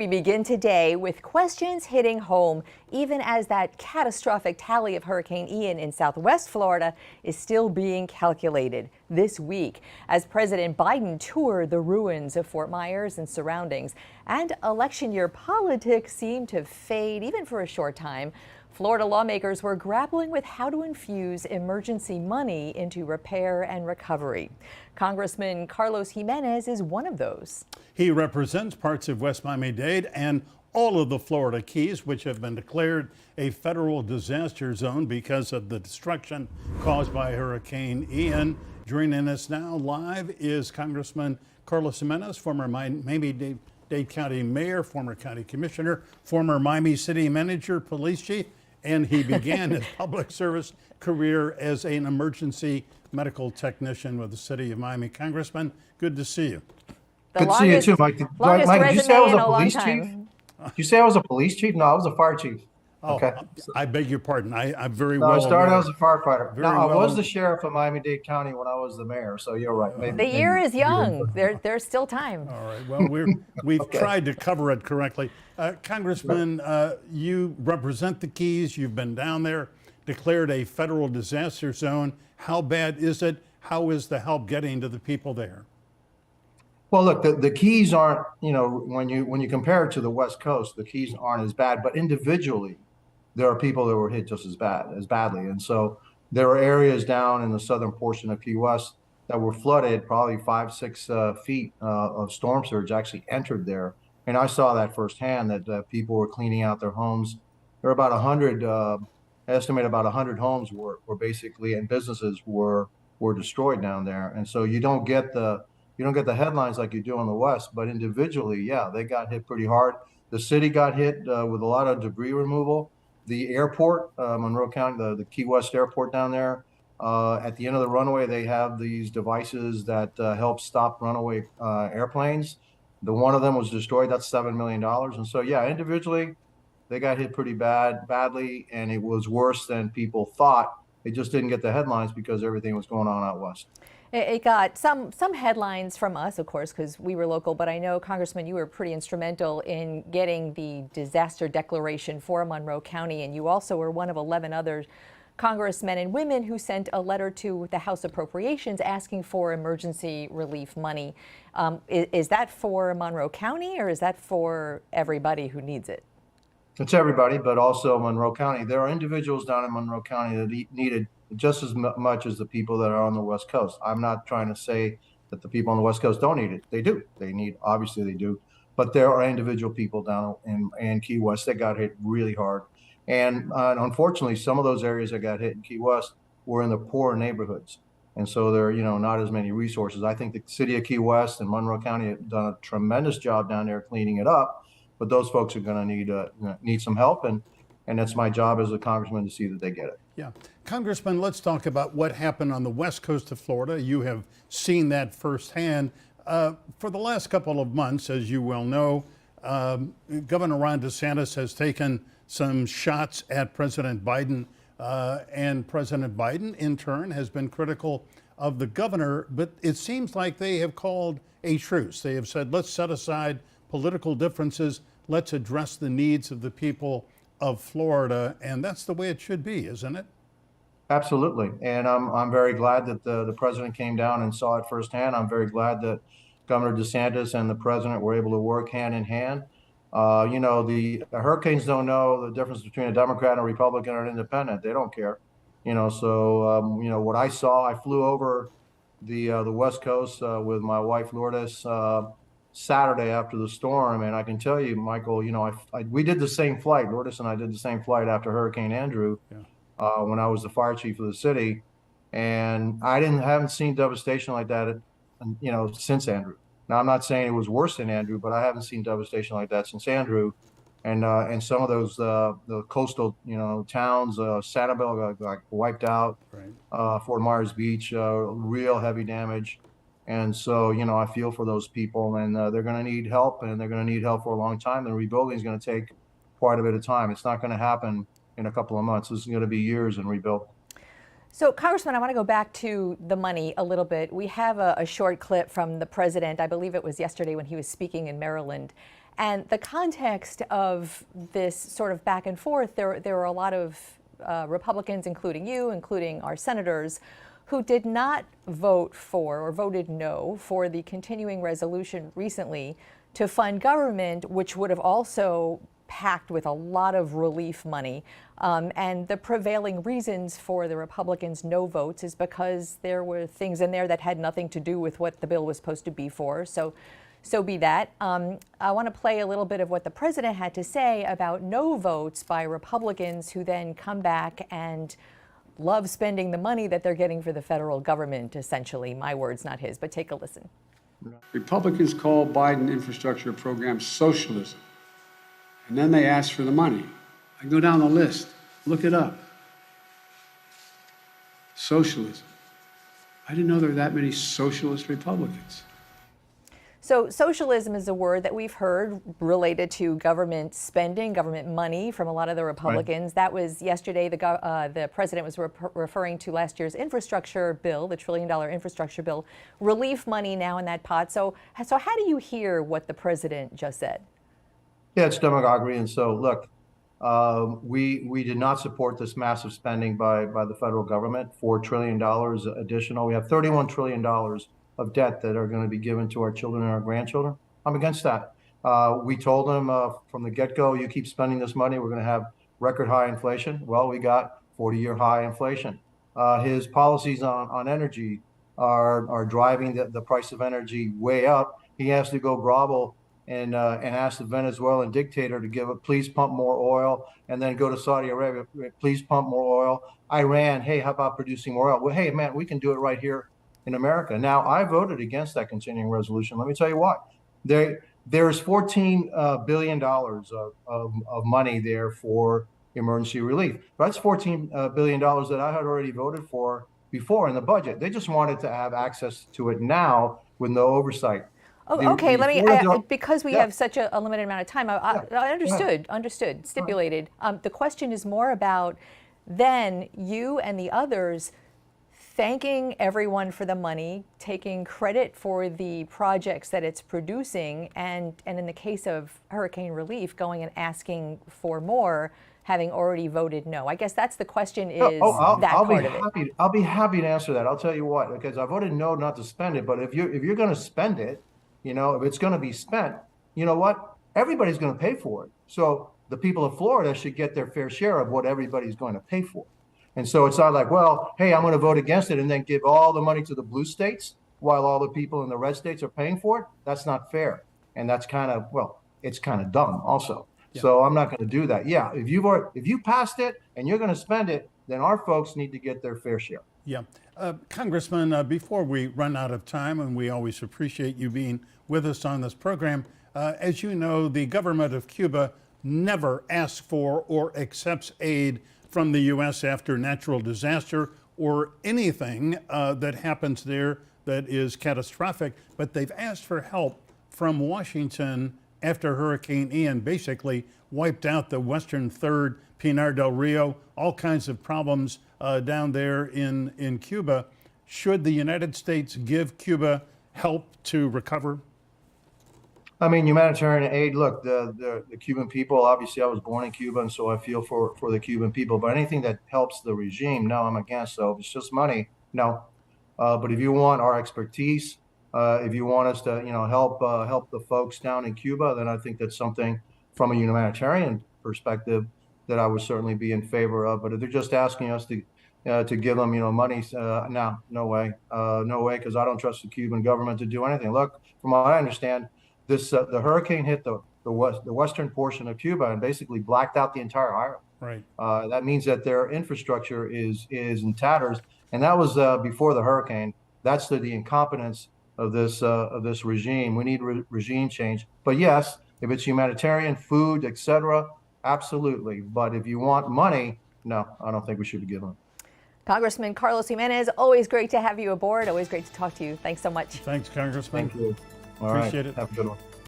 We begin today with questions hitting home, even as that catastrophic tally of Hurricane Ian in southwest Florida is still being calculated this week as President Biden toured the ruins of Fort Myers and surroundings. And election year politics seem to fade even for a short time. Florida lawmakers were grappling with how to infuse emergency money into repair and recovery. Congressman Carlos Gimenez is one of those. He represents parts of West Miami-Dade and all of the Florida Keys, which have been declared a federal disaster zone because of the destruction caused by Hurricane Ian. Joining us now live is Congressman Carlos Gimenez, former Miami-Dade County Mayor, former County Commissioner, former Miami City Manager, Police Chief, and he began his public service career as an emergency medical technician with the city of Miami. Congressman, good to see you. Good to see you too, Mike. Mike, did you say I was a police chief? Did you say I was a police chief? No, I was a fire chief. Oh, okay. I beg your pardon. I'm very well. I started as a firefighter. Now, I was the sheriff of Miami-Dade County when I was the mayor, so you're right. The year is young. There's still time. All right. Well, we've tried to cover it correctly. Congressman, you represent the Keys. You've been down there, declared a federal disaster zone. How bad is it? How is the help getting to the people there? Well, look, the Keys aren't, when you compare it to the West Coast, the Keys aren't as bad, but individually, there are people that were hit just as badly. And so there are areas down in the southern portion of Key West that were flooded, probably 5-6 feet of storm surge actually entered there. And I saw that firsthand, that people were cleaning out their homes. There were about 100, I estimate about 100 homes were basically, and businesses were destroyed down there. And so you don't get the headlines like you do on the West, but individually, yeah, they got hit pretty hard. The city got hit with a lot of debris removal. The airport, Monroe County, the Key West airport down there, at the end of the runway, they have these devices that help stop runaway airplanes. The one of them was destroyed. That's $7 million. And so, yeah, individually, they got hit pretty badly, and it was worse than people thought. It just didn't get the headlines because everything was going on out west. It got some headlines from us, of course, because we were local. But I know, Congressman, you were pretty instrumental in getting the disaster declaration for Monroe County. And you also were one of 11 other congressmen and women who sent a letter to the House Appropriations asking for emergency relief money. Is that for Monroe County, or is that for everybody who needs it? It's everybody, but also Monroe County. There are individuals down in Monroe County that needed just as much as the people that are on the West Coast. I'm not trying to say that the people on the West Coast don't need it. They do. Obviously they do. But there are individual people down in Key West that got hit really hard. And unfortunately, some of those areas that got hit in Key West were in the poor neighborhoods. And so there are, not as many resources. I think the city of Key West and Monroe County have done a tremendous job down there cleaning it up. But those folks are going to need some help. And that's my job as a congressman to see that they get it. Yeah. Congressman, let's talk about what happened on the west coast of Florida. You have seen that firsthand. For the last couple of months, as you well know, Governor Ron DeSantis has taken some shots at President Biden, and President Biden, in turn, has been critical of the governor. But it seems like they have called a truce. They have said, let's set aside political differences. Let's address the needs of the people of Florida, and that's the way it should be, isn't it? Absolutely, and I'm very glad that the president came down and saw it firsthand. I'm very glad that Governor DeSantis and the president were able to work hand in hand. The hurricanes don't know the difference between a Democrat, a Republican, or an independent. They don't care. What I saw, I flew over the West Coast with my wife Lourdes Saturday after the storm, and I can tell you, Michael, we did the same flight. Lourdes and I did the same flight after Hurricane Andrew. Yeah. When I was the fire chief of the city, and I haven't seen devastation like that, since Andrew. Now, I'm not saying it was worse than Andrew, but I haven't seen devastation like that since Andrew. And some of those the coastal towns, Sanibel got wiped out. Right. Fort Myers Beach, real heavy damage. And so I feel for those people, and they're going to need help, and they're going to need help for a long time. And rebuilding is going to take quite a bit of time. It's not going to happen in a couple of months. This is going to be years in rebuild. So, Congressman, I want to go back to the money a little bit. We have a short clip from the president. I believe it was yesterday when he was speaking in Maryland, And the context of this sort of back and forth, there were a lot of Republicans, including you, including our senators, who did not vote for or voted no for the continuing resolution recently to fund government, which would have also packed with a lot of relief money. And the prevailing reasons for the Republicans' no votes is because there were things in there that had nothing to do with what the bill was supposed to be for. So be that. I want to play a little bit of what the president had to say about no votes by Republicans who then come back and love spending the money that they're getting for the federal government, essentially. My words, not his, but take a listen. Republicans call Biden infrastructure program socialism, and then they ask for the money. I go down the list, look it up. Socialism. I didn't know there were that many socialist Republicans. So socialism is a word that we've heard related to government spending, government money from a lot of the Republicans. Right. That was yesterday. The president was referring to last year's infrastructure bill, the $1 trillion infrastructure bill, relief money now in that pot. So how do you hear what the president just said? Yeah, it's demagoguery. And so, look, we did not support this massive spending by the federal government, $4 trillion additional. We have $31 trillion of debt that are going to be given to our children and our grandchildren. I'm against that. We told them from the get-go, you keep spending this money, we're going to have record high inflation. Well, we got 40-year high inflation. His policies on energy are driving the price of energy way up. He has to go grovel and ask the Venezuelan dictator to please pump more oil, and then go to Saudi Arabia, please pump more oil. Iran, hey, how about producing more oil? Well, hey, man, we can do it right here in America. Now, I voted against that continuing resolution. Let me tell you what. There's $14 billion of money there for emergency relief. That's $14 billion that I had already voted for before in the budget. They just wanted to have access to it now with no oversight. Oh, okay, because we have such a limited amount of time, I understood, stipulated. The question is more about then you and the others thanking everyone for the money, taking credit for the projects that it's producing, and in the case of hurricane relief, going and asking for more, having already voted no. I guess that's the question is I'll be happy to answer that. I'll tell you what, because I voted no not to spend it, but if you're going to spend it, if it's going to be spent, you know what? Everybody's going to pay for it. So the people of Florida should get their fair share of what everybody's going to pay for. And so it's not like, well, hey, I'm going to vote against it and then give all the money to the blue states while all the people in the red states are paying for it. That's not fair. And that's it's kind of dumb also. Yeah. So I'm not going to do that. Yeah, if you passed it and you're going to spend it, then our folks need to get their fair share. Yeah. Congressman, before we run out of time, and we always appreciate you being with us on this program, as you know, the government of Cuba never asks for or accepts aid from the U.S. after natural disaster or anything that happens there that is catastrophic, but they've asked for help from Washington after Hurricane Ian basically wiped out the western third, Pinar del Rio, all kinds of problems down there in Cuba. Should the United States give Cuba help to recover? I mean, humanitarian aid, look, the Cuban people, obviously I was born in Cuba, and so I feel for the Cuban people, but anything that helps the regime, no, I'm against. So if it's just money, no. But if you want our expertise, if you want us to, help the folks down in Cuba, then I think that's something from a humanitarian perspective that I would certainly be in favor of. But if they're just asking us to give them, money, no way, because I don't trust the Cuban government to do anything. Look, from what I understand, the hurricane hit the western portion of Cuba and basically blacked out the entire island. Right. That means that their infrastructure is in tatters, and that was before the hurricane. That's the incompetence of this regime. We need regime change. But yes, if it's humanitarian, food, etc., absolutely. But if you want money, no, I don't think we should be giving it. Congressman Carlos Gimenez, always great to have you aboard. Always great to talk to you. Thanks so much. Thanks, Congressman. Thank you. Appreciate it. Have a good one.